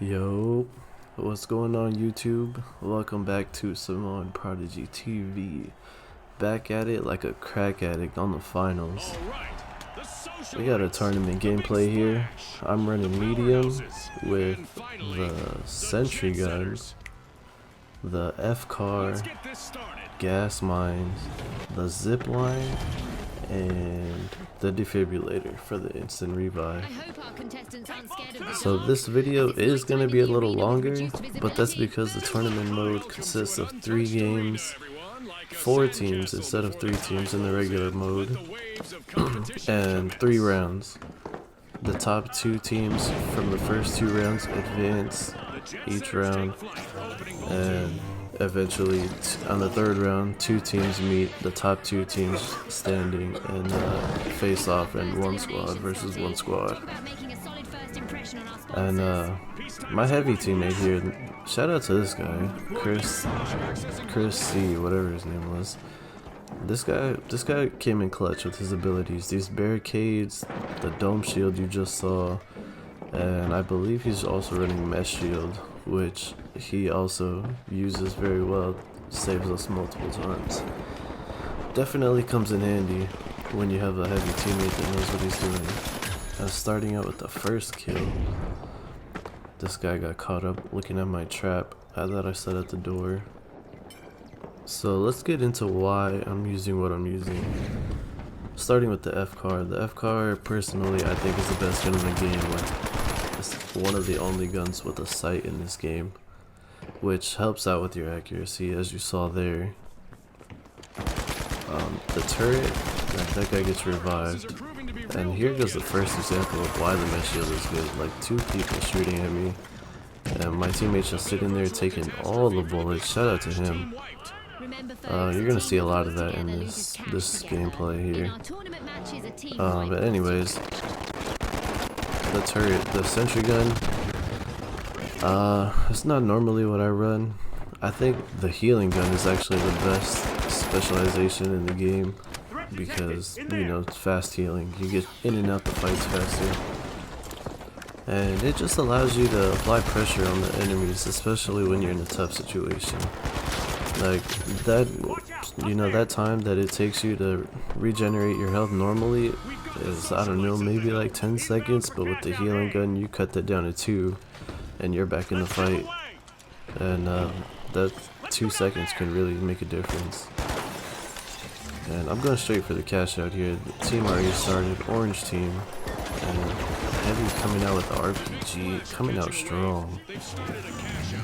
Yo, what's going on YouTube? Welcome back to SamoanxProdigy TV. Back at it like a crack addict on the finals. We got a tournament gameplay here. I'm running medium with the sentry guns, the F car, gas mines, the zip line, and the defibrillator for the instant revive. So this video is going to be a little longer, but that's because the tournament mode consists of 3 games, 4 teams instead of 3 teams in the regular mode, and 3 rounds. The top 2 teams from the first 2 rounds advance each round, and eventually on the 3rd round 2 teams meet, the top 2 teams standing, and face off in 1 squad versus 1 squad. And my heavy teammate here, shout out to this guy, Chris C, whatever his name was. This guy came in clutch with his abilities. These barricades, the dome shield you just saw, and I believe he's also running mesh shield, which he also uses very well, saves us multiple times. Definitely comes in handy when you have a heavy teammate that knows what he's doing. And starting out with the first kill, this guy got caught up looking at my trap that I set at the door. So let's get into why I'm using what I'm using. Starting with the F car. The F car, personally, I think is the best gun in the game. It's one of the only guns with a sight in this game, which helps out with your accuracy, as you saw there. The turret, that guy gets revived. And here goes the first example of why the mesh shield is good. Like 2 people shooting at me, and my teammate's just sitting there taking all the bullets. Shout out to him. You're gonna see a lot of that in this gameplay here. But anyways, the turret, the sentry gun, it's not normally what I run. I think the healing gun is actually the best specialization in the game, because, you know, it's fast healing. You get in and out the fights faster, and it just allows you to apply pressure on the enemies, especially when you're in a tough situation. Like that, you know, that time that it takes you to regenerate your health normally is, I don't know, maybe like 10 seconds, but with the healing gun you cut that down to 2 and you're back in the fight. And that 2 seconds can really make a difference. And I'm going straight for the cash out here. The team already started, orange team, and heavy coming out with the RPG, coming out strong.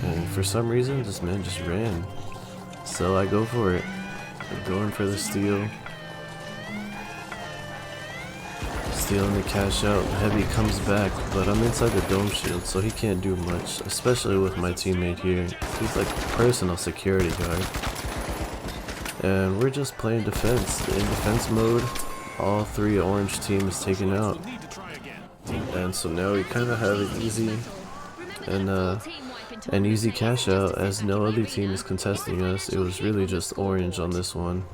And for some reason this man just ran. So I go for it. I'm going for the steal. Stealing the cash out. Heavy comes back, but I'm inside the dome shield, so he can't do much, especially with my teammate here. He's like personal security guard. And we're just playing defense. In defense mode, all 3 orange team is taken out. And so now we kind of have it easy, and an easy cash out, as no other team is contesting us. It was really just orange on this one.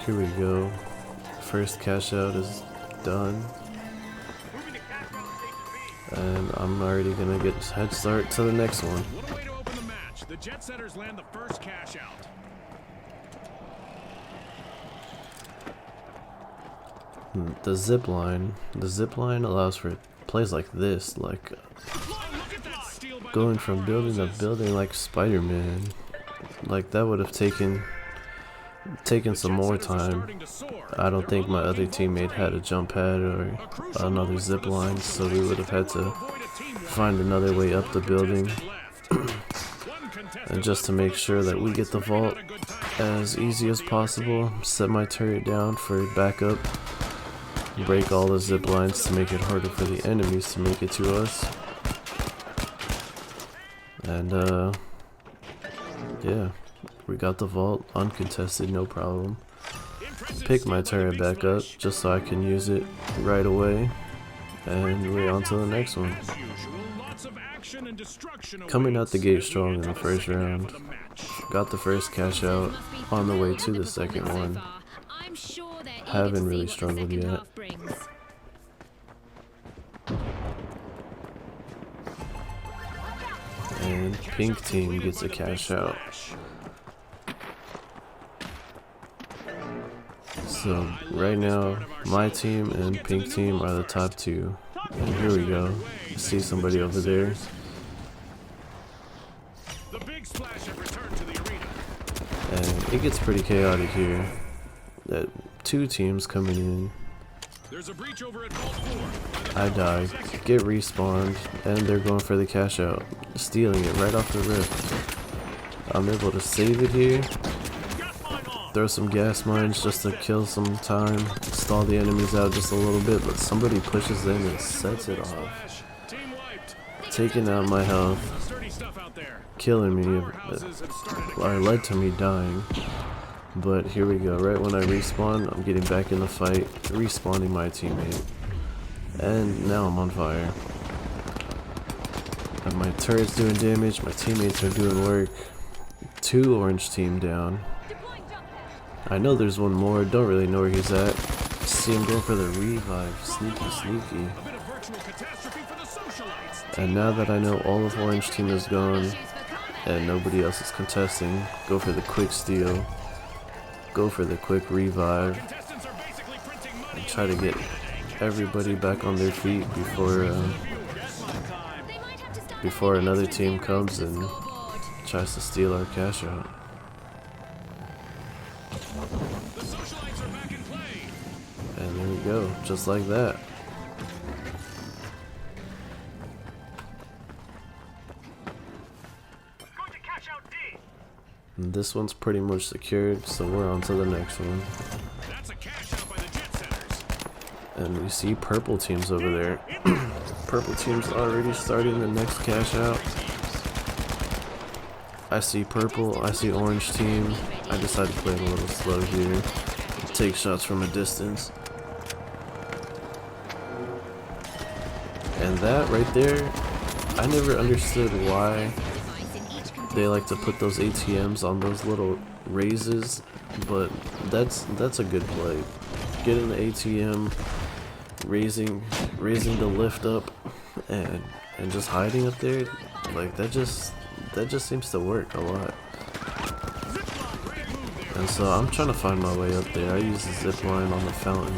Here we go. First cash out is done, and I'm already gonna get a head start to the next one. The jet setters land the first cash out. The zip line allows for plays like this, like going from building to building like Spider-Man. Like that would have taken some more time. I don't think my other teammate had a jump pad or another zip line, so we would have had to find another way up the building. And just to make sure that we get the vault as easy as possible, set my turret down for backup, break all the zip lines to make it harder for the enemies to make it to us. And yeah, we got the vault uncontested, no problem. Pick my turret back up just so I can use it right away, and we're on to the next one. Coming out the gate strong in the first round. Got the first cash out, on the way to the second one. Haven't really struggled yet. and pink team gets a cash out. So right now, my team and pink team are the top two. And here we go. You see somebody over there. And it gets pretty chaotic here. That two teams coming in. I die, get respawned, and they're going for the cash out, stealing it right off the rip. I'm able to save it here. Throw some gas mines just to kill some time, stall the enemies out just a little bit, but somebody pushes in and sets it off. Taking out my health, killing me, or led to me dying. But here we go, right when I respawn, I'm getting back in the fight, respawning my teammate. And now I'm on fire. And my turret's doing damage, my teammates are doing work. Two orange team down. I know there's one more, don't really know where he's at. See him going for the revive, sneaky sneaky. And now that I know all of orange team is gone, and nobody else is contesting, go for the quick steal. Go for the quick revive and try to get everybody back on their feet before another team comes and tries to steal our cash out. And there we go, just like that. And this one's pretty much secured, so we're on to the next one. And we see purple teams over there. Purple team's already starting the next cash out. I see purple, I see orange team. I decided to play it a little slow here. Take shots from a distance. And that right there, I never understood why they like to put those ATMs on those little raises, but that's a good play. Getting the ATM, raising the lift up, and just hiding up there, like that just seems to work a lot. And so I'm trying to find my way up there. I use the zip line on the fountain.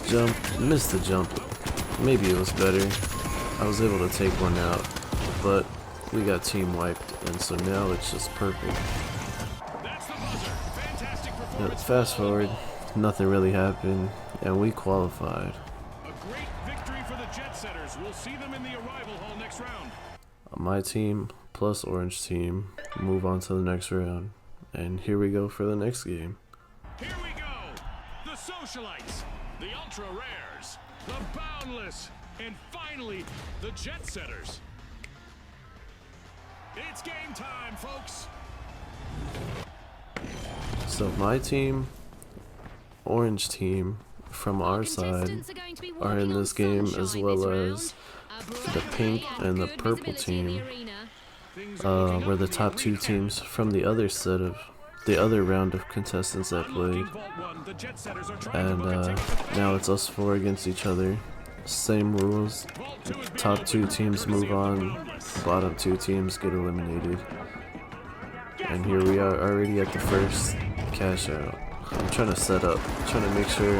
Jump, missed the jump. Maybe it was better. I was able to take one out, but we got team wiped, and so now it's just perfect. Fast forward, nothing really happened, and we qualified. A great victory for the Jet Setters. We'll see them in the arrival hall next round. My team plus orange team move on to the next round, and here we go for the next game. Here we go. The Socialites, the Ultra Rares, the Boundless, and finally the Jet Setters. It's game time, folks. So my team, orange team from our side are in this game, as well as the pink and the purple team were the top two teams from the other round of contestants that played. And now it's us four against each other. Same rules. Top two teams move on, bottom two teams get eliminated. And here we are already at the first cash out. I'm trying to set up, trying to make sure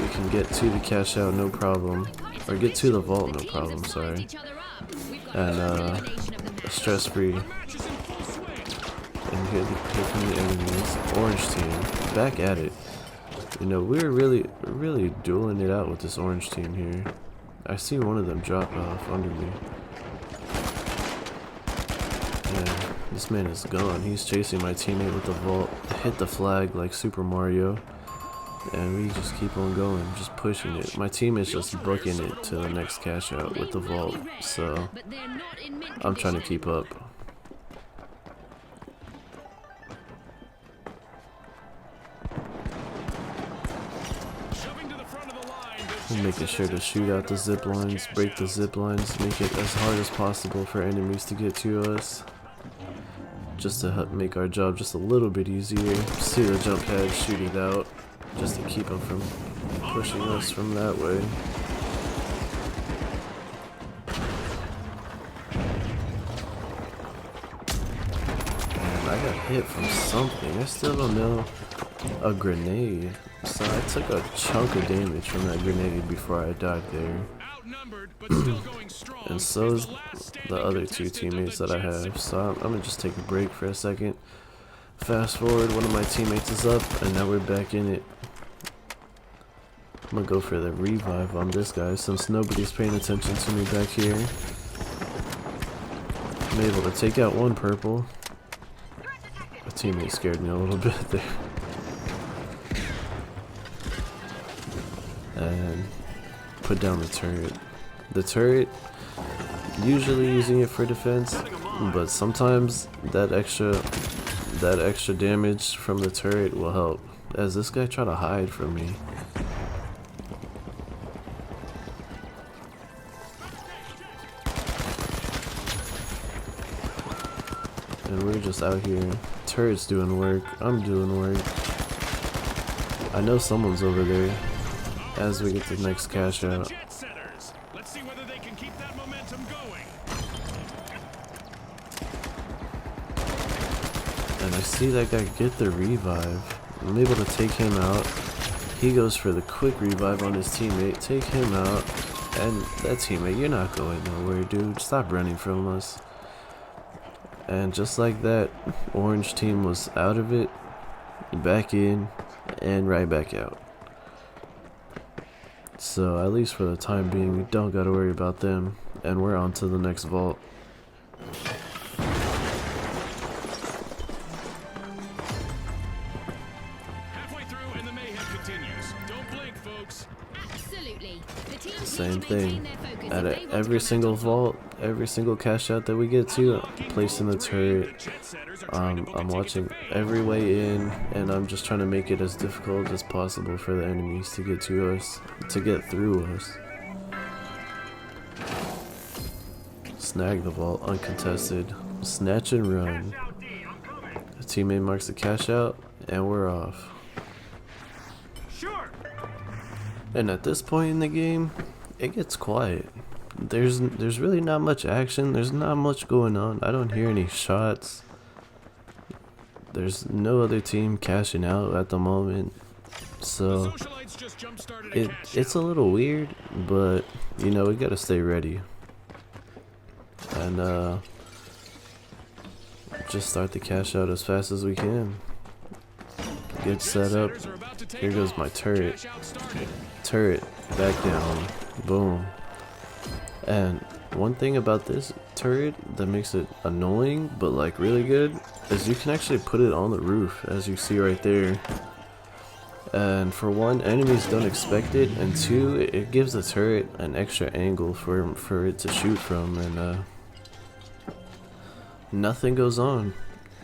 we can get to the cash out no problem. Or get to the vault no problem, sorry. And stress free. And here come the enemies. Orange team, back at it. You know, we're really dueling it out with this orange team here. I see one of them drop off under me. Yeah, this man is gone. He's chasing my teammate with the vault. Hit the flag like Super Mario. And we just keep on going, just pushing it. My team is just booking it to the next cash out with the vault. So, I'm trying to keep up. Making sure to shoot out the zip lines, break the zip lines, make it as hard as possible for enemies to get to us. Just to help make our job just a little bit easier. See the jump pad, shoot it out, just to keep them from pushing us from that way. I got hit from something. I still don't know. A grenade. So I took a chunk of damage from that grenade before I died there. And so is the other two teammates that I have. So I'm gonna just take a break for a second. Fast forward, one of my teammates is up, and now we're back in it. I'm gonna go for the revive on this guy since nobody's paying attention to me back here. I'm able to take out one purple. My teammate scared me a little bit there. And put down the turret. The turret, usually using it for defense, but sometimes that extra damage from the turret will help. As this guy tried to hide from me. And we're just out here. Turret's doing work. I'm doing work. I know someone's over there. As we get the next cash out. Let's see whether they can keep that momentum going. And I see that guy get the revive. I'm able to take him out. He goes for the quick revive on his teammate. Take him out. And that teammate, you're not going nowhere, dude. Stop running from us. And just like that, orange team was out of it, back in, and right back out. So at least for the time being, we don't gotta worry about them, and we're on to the next vault. Halfway through and the mayhem continues. Don't blink, folks. Absolutely. The teams Same need to thing. maintain their focus At if they want every to single come out on top. vault, every single cash out that we get to, placing the turret. I'm watching every way in, and I'm just trying to make it as difficult as possible for the enemies to get to us, to get through us. Snag the vault, uncontested. Snatch and run. The teammate marks the cash out, and we're off. And at this point in the game, it gets quiet. There's really not much action. There's not much going on. I don't hear any shots. There's no other team cashing out at the moment. So it's a little weird, but you know, we gotta stay ready. And just start the cash out as fast as we can. Get set up. Here goes my turret. Turret, back down. Boom. And one thing about this turret that makes it annoying, but like really good, is you can actually put it on the roof, as you see right there. And for one, enemies don't expect it, and two, it gives the turret an extra angle for it to shoot from, and nothing goes on.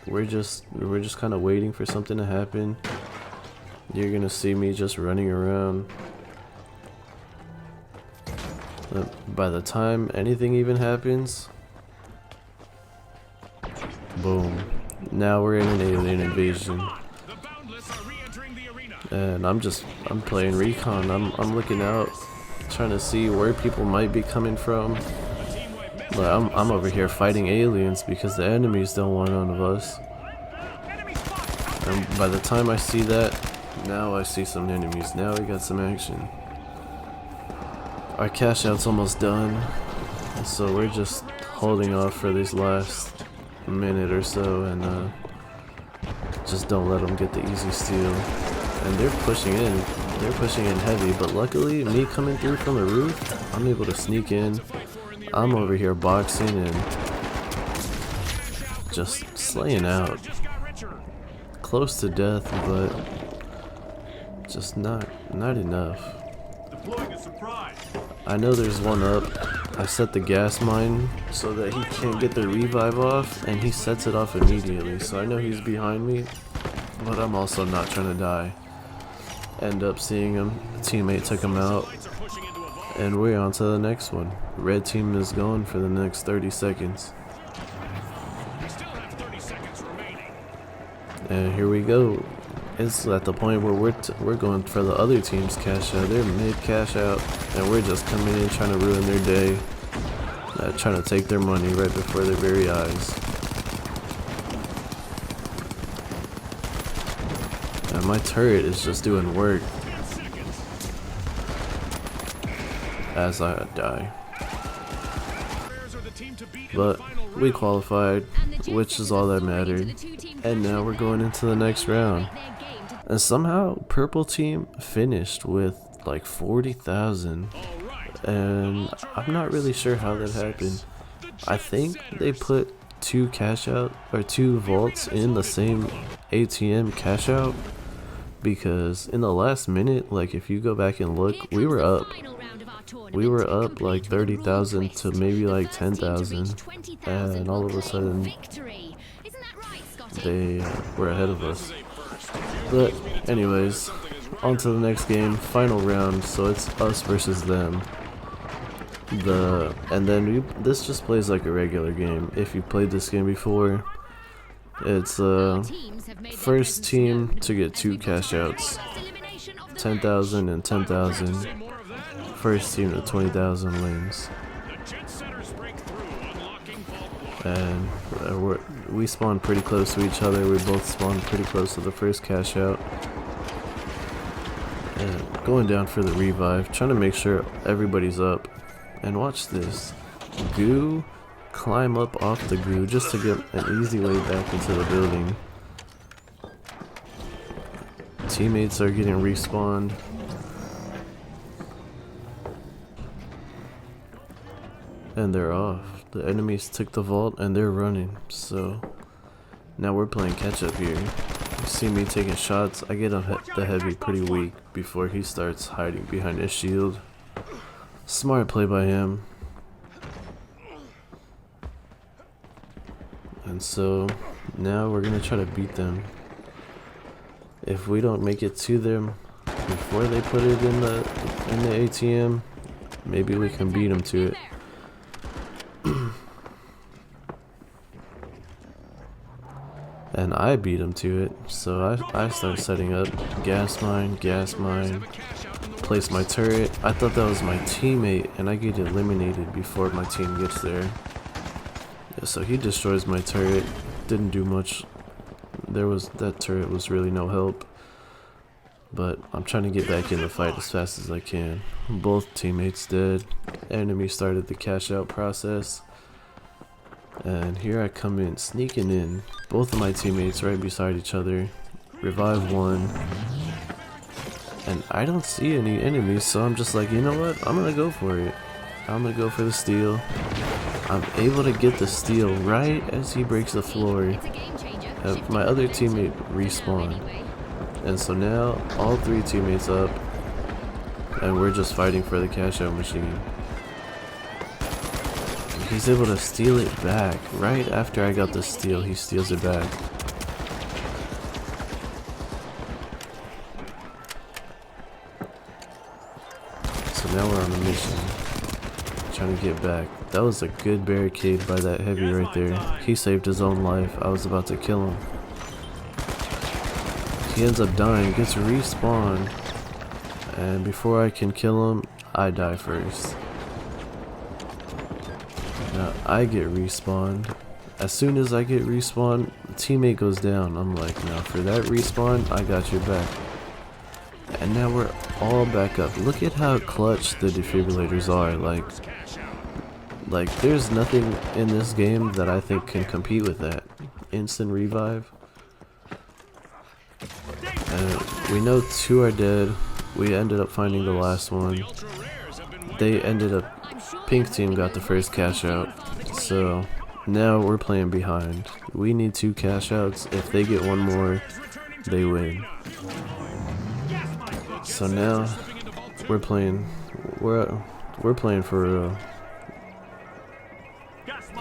We're just kind of waiting for something to happen. You're gonna see me just running around. But by the time anything even happens, boom. Now we're in an alien invasion. And I'm playing recon. I'm looking out, trying to see where people might be coming from. But I'm over here fighting aliens because the enemies don't want none of us. And by the time I see that, now I see some enemies. Now we got some action. Our cash out's almost done, so we're just holding off for this last minute or so, and just don't let them get the easy steal. And they're pushing in heavy, but luckily me coming through from the roof, I'm able to sneak in. I'm over here boxing and just slaying out. Close to death, but just not enough. I know there's one up. I set the gas mine so that he can't get the revive off, and he sets it off immediately, so I know he's behind me, but I'm also not trying to die. End up seeing him, the teammate took him out, and we're on to the next one. Red team is going for the next 30 seconds. And here we go. It's at the point where we're going for the other team's cash out. They're mid cash out, and we're just coming in trying to ruin their day, trying to take their money right before their very eyes. And my turret is just doing work as I die. But we qualified, which is all that mattered. And now we're going into the next round. And somehow purple team finished with like 40,000. And I'm not really sure how that happened. I think they put two vaults in the same ATM cash out, because in the last minute, like if you go back and look, we were up like 30,000 to maybe like 10,000, and all of a sudden they were ahead of us. But anyways, on to the next game, final round. So it's us versus them. This just plays like a regular game. If you played this game before, it's first team to get 2 cash outs, 10,000 and 10,000. First team to 20,000 wins. And we spawned pretty close to each other. We both spawned pretty close to the first cash out. And going down for the revive, trying to make sure everybody's up. And watch this. Goo climb up off the goo just to get an easy way back into the building. Teammates are getting respawned. And they're off. The enemies took the vault and they're running. So now we're playing catch up here. You see me taking shots. I get the heavy pretty weak before he starts hiding behind his shield. Smart play by him. And so now we're gonna try to beat them. If we don't make it to them before they put it in the ATM, maybe we can beat them to it. And I beat him to it, so I start setting up gas mine, place my turret. I thought that was my teammate, and I get eliminated before my team gets there. Yeah, so he destroys my turret. Didn't do much. That turret was really no help. But I'm trying to get back in the fight as fast as I can. Both teammates dead. Enemy started the cash out process. And here I come in, sneaking in. Both of my teammates right beside each other. Revive one. And I don't see any enemies, so I'm just like, you know what? I'm gonna go for it. I'm gonna go for the steal. I'm able to get the steal right as he breaks the floor. My other teammate respawned. And so now all 3 teammates up. And we're just fighting for the cash out machine. He's able to steal it back. Right after I got the steal, he steals it back. So now we're on a mission. Trying to get back. That was a good barricade by that heavy right there. He saved his own life. I was about to kill him. He ends up dying, gets respawned. And before I can kill him, I die first. Now I get respawned. As soon as I get respawned, the teammate goes down. I'm like, now for that respawn, I got your back. And now we're all back up. Look at how clutch the defibrillators are. Like there's nothing in this game that I think can compete with that. Instant revive. And we know 2 are dead. We ended up finding the last one. They ended up, pink team got the first cash out. So now we're playing behind. We need 2 cash outs. If they get one more, they win. So now we're playing for real.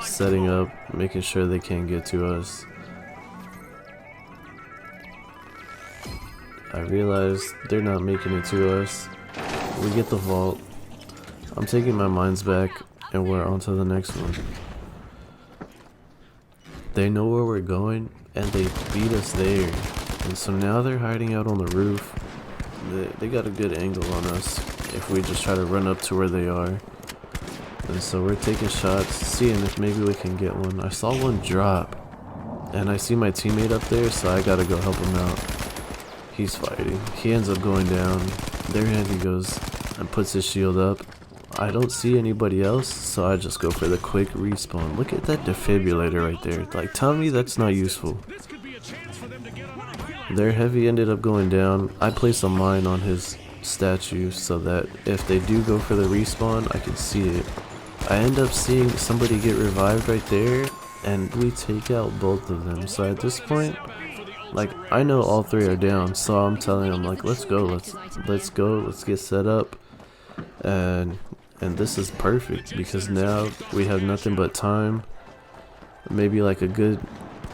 Setting up, making sure they can't get to us. I realized they're not making it to us. We get the vault. I'm taking my mines back, and we're on to the next one. They know where we're going, and they beat us there. And so now they're hiding out on the roof. They got a good angle on us if we just try to run up to where they are. And so we're taking shots, seeing if maybe we can get one. I saw one drop, and I see my teammate up there, so I gotta go help him out. He's fighting. He ends up going down. Their heavy goes and puts his shield up. I don't see anybody else, so I just go for the quick respawn. Look at that defibrillator right there. Like, tell me that's not useful. Their heavy ended up going down. I place a mine on his statue so that if they do go for the respawn, I can see it. I end up seeing somebody get revived right there, and we take out both of them. So at this point, like, I know all three are down, so I'm telling them, like, let's go, let's get set up. And this is perfect because now we have nothing but time, maybe like a good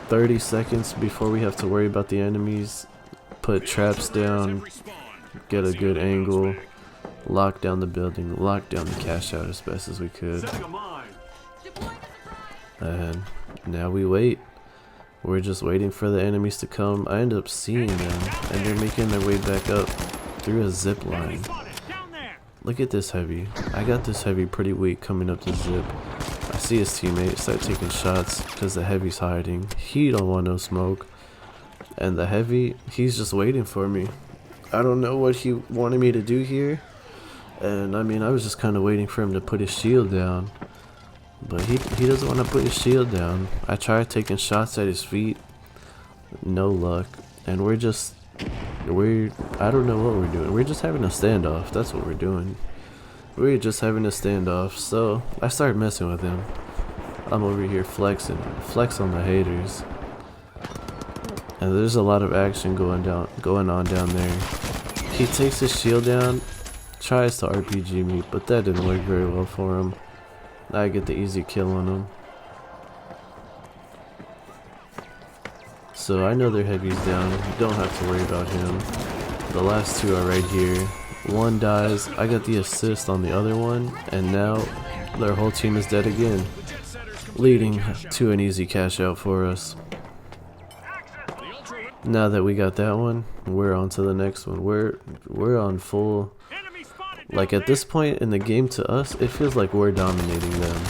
30 seconds before we have to worry about the enemies. Put traps down, get a good angle, lock down the building, lock down the cash out as best as we could. And now we wait. We're just waiting for the enemies to come. I end up seeing them, and they're making their way back up through a zip line. Look at this heavy. I got this heavy pretty weak coming up the zip. I see his teammate start taking shots because the heavy's hiding. He don't want no smoke. And the heavy, he's just waiting for me. I don't know what he wanted me to do here. And I mean, I was just kind of waiting for him to put his shield down. But he doesn't want to put his shield down. I tried taking shots at his feet. No luck. And I don't know what we're doing. We're just having a standoff. That's what we're doing. We're just having a standoff. So I started messing with him. I'm over here flexing. Flex on the haters. And there's a lot of action going on down there. He takes his shield down, tries to RPG me, but that didn't work very well for him. I get the easy kill on him. So I know their heavy's down. You don't have to worry about him. The last two are right here. One dies. I got the assist on the other one, and now their whole team is dead again, leading to an easy cash out for us. Now that we got that one, we're on to the next one. We're on full. Like, at this point in the game, to us, it feels like we're dominating them.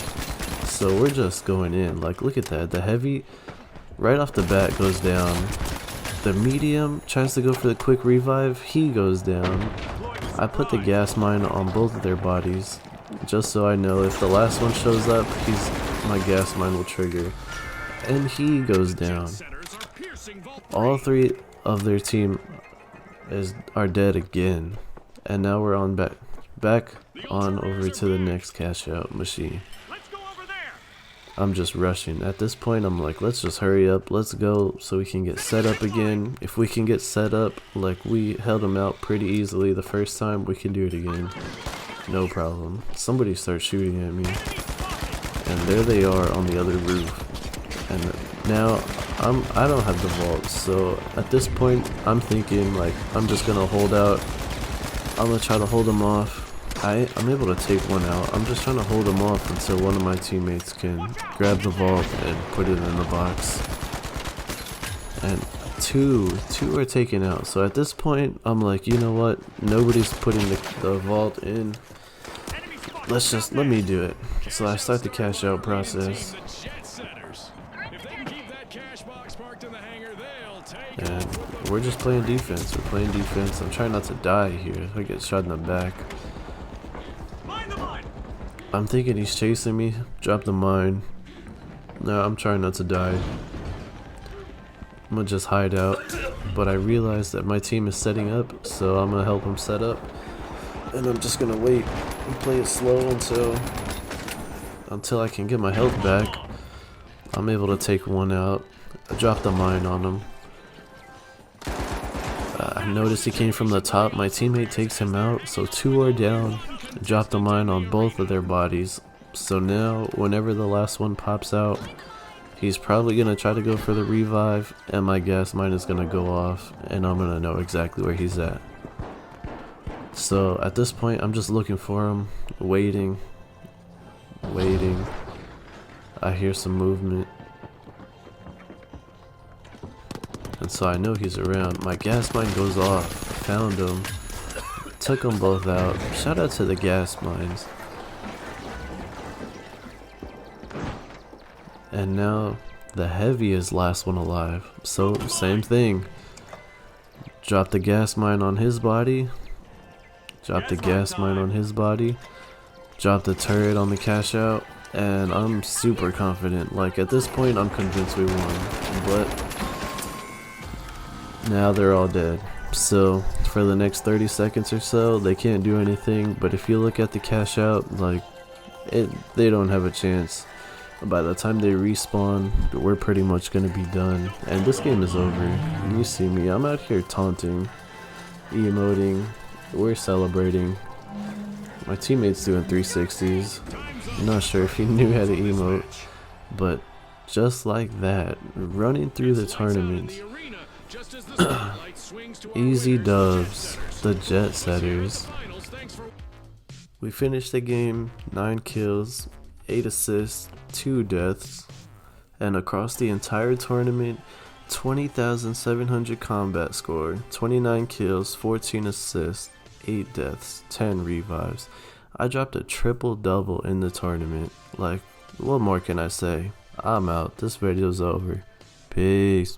So we're just going in. Like, look at that. The heavy, right off the bat, goes down. The medium tries to go for the quick revive. He goes down. I put the gas mine on both of their bodies, just so I know if the last one shows up, my gas mine will trigger. And he goes down. All three of their team are dead again. And now we're on back on over to the next cash out machine. I'm just rushing. At this point, I'm like, let's just hurry up. Let's go so we can get set up again. If we can get set up, like we held them out pretty easily the first time, we can do it again. No problem. Somebody starts shooting at me. And there they are on the other roof. And now I don't have the vault. So at this point, I'm thinking, like, I'm just going to hold out. I'm going to try to hold them off. I'm able to take one out. I'm just trying to hold them off until one of my teammates can grab the vault and put it in the box. And two are taken out. So at this point, I'm like, you know what? Nobody's putting the vault in. Let me do it. So I start the cash out process. And we're just playing defense. We're playing defense. I'm trying not to die here. I get shot in the back. I'm thinking he's chasing me. Drop the mine. No, I'm trying not to die. I'm gonna just hide out. But I realize that my team is setting up, so I'm gonna help him set up. And I'm just gonna wait and play it slow until I can get my health back. I'm able to take one out. I dropped the mine on him. I noticed he came from the top. My teammate takes him out, so two are down. Drop the mine on both of their bodies. So now, whenever the last one pops out, he's probably going to try to go for the revive, and my gas mine is going to go off, and I'm going to know exactly where he's at. So at this point, I'm just looking for him, waiting. I hear some movement. And so I know he's around. My gas mine goes off. Found him. Took them both out. Shout out to the gas mines. And now the heavy is last one alive. So same thing. Drop the gas mine on his body. Drop the gas mine on his body. Drop the turret on the cash out. And I'm super confident. Like, at this point, I'm convinced we won. But now they're all dead. So for the next 30 seconds or so, they can't do anything. But if you look at the cash out, like, they don't have a chance. By the time they respawn, we're pretty much gonna be done, and this game is over. And you see me, I'm out here taunting, emoting, we're celebrating. My teammate's doing 360s. I'm not sure if he knew how to emote, but just like that, running through the tournament. Easy dubs, the Jet Setters. We finished the game, 9 kills, 8 assists, 2 deaths, and across the entire tournament, 20,700 combat score, 29 kills, 14 assists, 8 deaths, 10 revives. I dropped a triple double in the tournament. Like, what more can I say? I'm out. This video's over. Peace.